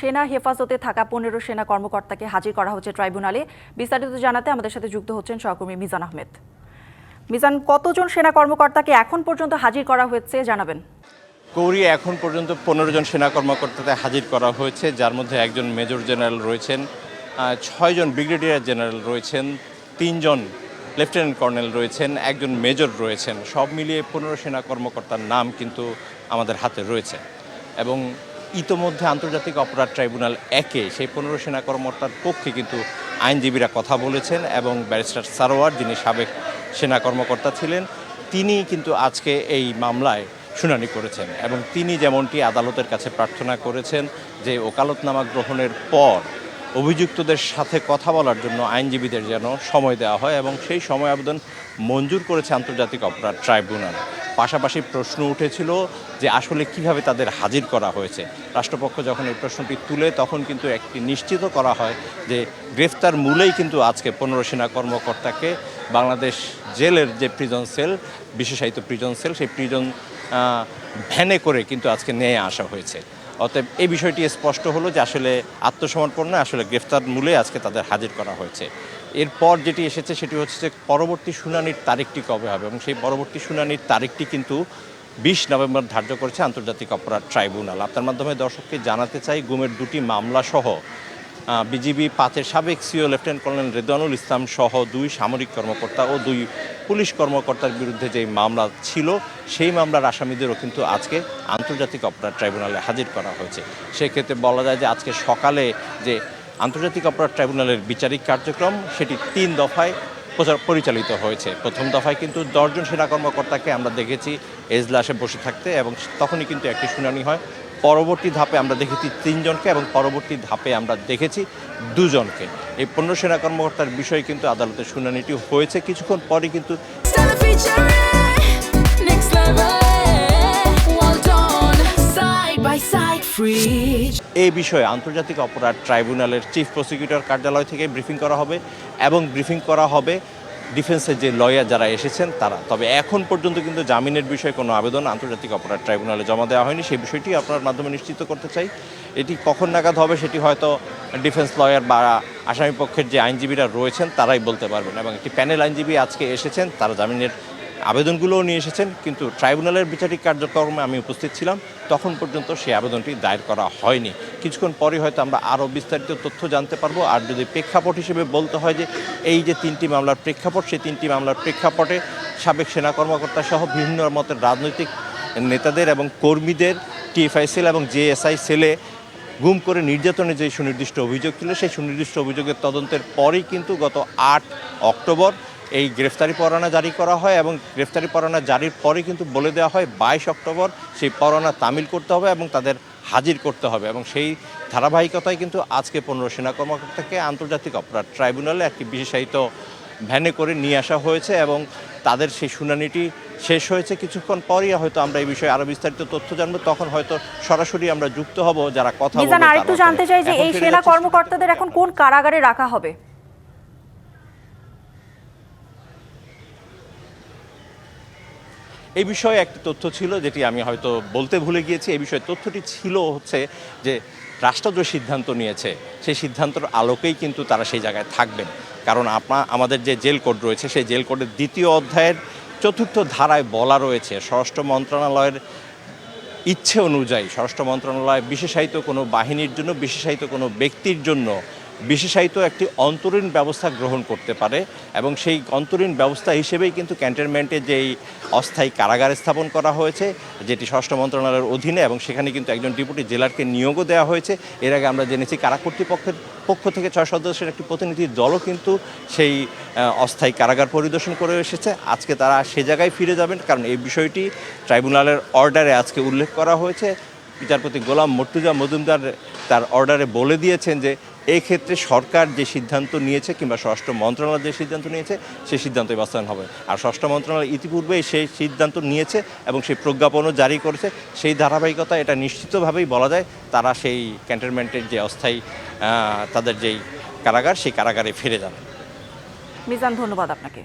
সেনা হেফাজতে থাকা 15 সেনা কর্মকর্তাকে হাজির করা হচ্ছে ট্রাইব্যুনালে। বিস্তারিত জানাতে আমাদের সাথে যুক্ত হচ্ছেন সহকর্মী মিজান আহমেদ। মিজান, কতজন সেনা কর্মকর্তাকে এখন পর্যন্ত হাজির করা হয়েছে জানাবেন? গৌরী, এখন পর্যন্ত 15 জন সেনা কর্মকর্তাকে হাজির করা হয়েছে, যার মধ্যে একজন মেজর জেনারেল রয়েছেন, 6 জন ব্রিগেডিয়ার জেনারেল রয়েছেন, 3 জন লেফটেন্যান্ট কর্নেল রয়েছেন, একজন মেজর রয়েছেন। সব মিলিয়ে 15 সেনা কর্মকর্তার নাম কিন্তু আমাদের হাতে রয়েছে। এবং ইতোমধ্যে আন্তর্জাতিক অপরাধ ট্রাইব্যুনাল 1-এ সেই 15 সেনা কর্মকর্তার পক্ষে কিন্তু আইনজীবীরা কথা বলেছেন এবং ব্যারিস্টার সারোয়ার, যিনি সাবেক সেনা কর্মকর্তা ছিলেন, তিনি কিন্তু আজকে এই মামলায় শুনানি করেছেন। এবং তিনি যেমনটি আদালতের কাছে প্রার্থনা করেছেন যে ওকালতনামা গ্রহণের পর অভিযুক্তদের সাথে কথা বলার জন্য আইনজীবীদের যেন সময় দেওয়া হয়, এবং সেই সময় আবেদন মঞ্জুর করেছে আন্তর্জাতিক অপরাধ ট্রাইব্যুনাল। পাশাপাশি প্রশ্ন উঠেছিল যে আসলে কিভাবে তাদের হাজির করা হয়েছে। রাষ্ট্রপক্ষ যখন এই প্রশ্নটি তুলে তখন কিন্তু একটি নিশ্চিত করা হয় যে গ্রেফতার মূলেই কিন্তু আজকে 15 সেনা কর্মকর্তাকে বাংলাদেশ জেলের যে প্রিজন সেল, বিশেষায়িত প্রিজন সেল, সেই প্রিজন ভ্যানে করে কিন্তু আজকে নিয়ে আসা হয়েছে। অতএব এই বিষয়টি স্পষ্ট হলো যে আসলে আত্মসমর্পণ নয়, আসলে গ্রেফতার মূলে আজকে তাদের হাজির করা হয়েছে। এরপর যেটি এসেছে সেটি হচ্ছে যে পরবর্তী শুনানির তারিখটি কবে হবে, এবং সেই পরবর্তী শুনানির তারিখটি কিন্তু 20 নভেম্বর ধার্য করেছে আন্তর্জাতিক অপরাধ ট্রাইব্যুনাল। আপনার মাধ্যমে দর্শককে জানাতে চাই, গুমের 2টি মামলা সহ বিজিবি 5-এর সাবেক সিও লেফটেন্যান্ট কর্নেল রেদওয়ানুল ইসলাম সহ 2 সামরিক কর্মকর্তা ও 2 পুলিশ কর্মকর্তার বিরুদ্ধে যে মামলা ছিল, সেই মামলার আসামিদেরও কিন্তু আজকে আন্তর্জাতিক অপরাধ ট্রাইব্যুনালে হাজির করা হয়েছে। সেক্ষেত্রে বলা যায় যে আজকে সকালে যে আন্তর্জাতিক অপরাধ ট্রাইব্যুনালের বিচারিক কার্যক্রম, সেটি 3 দফায় পরিচালিত হয়েছে। প্রথম দফায় কিন্তু 10 জন সেনা কর্মকর্তাকে আমরা দেখেছি এজলাসে বসে থাকতে, এবং তখনই কিন্তু একটি শুনানি হয়। পরবর্তী ধাপে আমরা দেখেছি 3 জনকে, এবং পরবর্তী ধাপে আমরা দেখেছি 2 জনকে। এই 15 সেনা কর্মকর্তার বিষয়ে কিন্তু আদালতের শুনানিটি হয়েছে। কিছুক্ষণ পরই কিন্তু এই বিষয়ে আন্তর্জাতিক অপরাধ ট্রাইব্যুনালের চিফ প্রসিকিউটর কার্যালয় থেকে ব্রিফিং করা হবে, এবং ব্রিফিং করা হবে ডিফেন্সের যে লয়ার যারা এসেছেন তারা। তবে এখন পর্যন্ত কিন্তু জামিনের বিষয়ে কোনো আবেদন আন্তর্জাতিক অপরাধ ট্রাইব্যুনালে জমা দেওয়া হয়নি। সেই বিষয়টি আপনার মাধ্যমে নিশ্চিত করতে চাই। এটি কখন নাগাদ হবে সেটি হয়তো ডিফেন্স লয়ার বা আসামি পক্ষের যে আইনজীবীরা রয়েছেন তারাই বলতে পারবেন। এবং একটি প্যানেল আইনজীবী আজকে এসেছেন, তারা জামিনের আবেদনগুলোও নিয়ে এসেছেন, কিন্তু ট্রাইব্যুনালের বিচারিক কার্যক্রমে আমি উপস্থিত ছিলাম, তখন পর্যন্ত সেই আবেদনটি দায়ের করা হয়নি। কিছুক্ষণ পরে হয়তো আমরা আরও বিস্তারিত তথ্য জানতে পারবো। আর যদি প্রেক্ষাপট হিসেবে বলতে হয় যে এই যে 3টি মামলার প্রেক্ষাপট, সেই 3টি মামলার প্রেক্ষাপটে সাবেক সেনা কর্মকর্তা সহ বিভিন্ন মতের রাজনৈতিক নেতাদের এবং কর্মীদের টিএফআই সেল এবং জেএসআই সেলে গুম করে নির্যাতনের যে সুনির্দিষ্ট অভিযোগ ছিল, সেই সুনির্দিষ্ট অভিযোগের তদন্তের পরেই কিন্তু গত 8 অক্টোবর এই গ্রেফতারি পরোয়ানা জারি করা হয়, এবং গ্রেফতারি পরোয়ানা জারির পরে কিন্তু বলে দেওয়া হয় 22 অক্টোবর সেই পরোয়ানা তামিল করতে হবে এবং তাদের হাজির করতে হবে। এবং সেই ধারাবাহিকতায় কিন্তু আজকে 15 সেনা কর্মকর্তাকে আন্তর্জাতিক অপরাধ ট্রাইব্যুনালে একটি বিশেষায়িত ভ্যানে করে নিয়ে আসা হয়েছে, এবং তাদের সেই শুনানিটি শেষ হয়েছে। কিছুক্ষণ পরই হয়তো আমরা এই বিষয়ে আরো বিস্তারিত তথ্য জানবো, তখন হয়তো সরাসরি আমরা যুক্ত হব যারা কথা বলবে। মিজান, আরেকটু জানতে চাই যে এই সেনা কর্মকর্তাদের এখন কোন কারাগারে রাখা হবে? এই বিষয়ে একটি তথ্য ছিল যেটি আমি হয়তো বলতে ভুলে গিয়েছি। এই বিষয়ে তথ্যটি ছিল হচ্ছে যে রাষ্ট্র সিদ্ধান্ত নিয়েছে, সেই সিদ্ধান্তের আলোকেই কিন্তু তারা সেই জায়গায় থাকবেন। কারণ আমাদের যে জেল কোড রয়েছে, সেই জেল কোডের 2য় অধ্যায়ের 4র্থ ধারায় বলা রয়েছে, স্বরাষ্ট্র মন্ত্রণালয়ের ইচ্ছে অনুযায়ী স্বরাষ্ট্র মন্ত্রণালয় বিশেষায়িত কোনো বাহিনীর জন্য, বিশেষায়িত কোনো ব্যক্তির জন্য বিশেষায়িত একটি অন্তরীণ ব্যবস্থা গ্রহণ করতে পারে। এবং সেই অন্তরীণ ব্যবস্থা হিসেবেই কিন্তু ক্যান্টনমেন্টে যেই অস্থায়ী কারাগার স্থাপন করা হয়েছে, যেটি স্বরাষ্ট্র মন্ত্রণালয়ের অধীনে, এবং সেখানে কিন্তু একজন ডেপুটি জেলারকে নিয়োগও দেওয়া হয়েছে। এর আগে আমরা জেনেছি কারা কর্তৃপক্ষের পক্ষ থেকে 6 সদস্যের একটি প্রতিনিধি দলও কিন্তু সেই অস্থায়ী কারাগার পরিদর্শন করে এসেছে। আজকে তারা সে জায়গায় ফিরে যাবেন, কারণ এই বিষয়টি ট্রাইব্যুনালের অর্ডারে আজকে উল্লেখ করা হয়েছে। বিচারপতি গোলাম মর্তুজা মজুমদার তার অর্ডারে বলে দিয়েছেন যে এই ক্ষেত্রে সরকার যে সিদ্ধান্ত নিয়েছে কিংবা স্বরাষ্ট্র মন্ত্রণালয় যে সিদ্ধান্ত নিয়েছে, সেই সিদ্ধান্তই বাস্তবায়ন হবে। আর স্বরাষ্ট্র মন্ত্রণালয় ইতিপূর্বেই সেই সিদ্ধান্ত নিয়েছে এবং সেই প্রজ্ঞাপনও জারি করেছে। সেই ধারাবাহিকতা এটা নিশ্চিতভাবেই বলা যায় তারা সেই ক্যান্টনমেন্টের যে অস্থায়ী তাদের যেই কারাগার, সেই কারাগারে ফিরে যাবে। মিজান, ধন্যবাদ আপনাকে।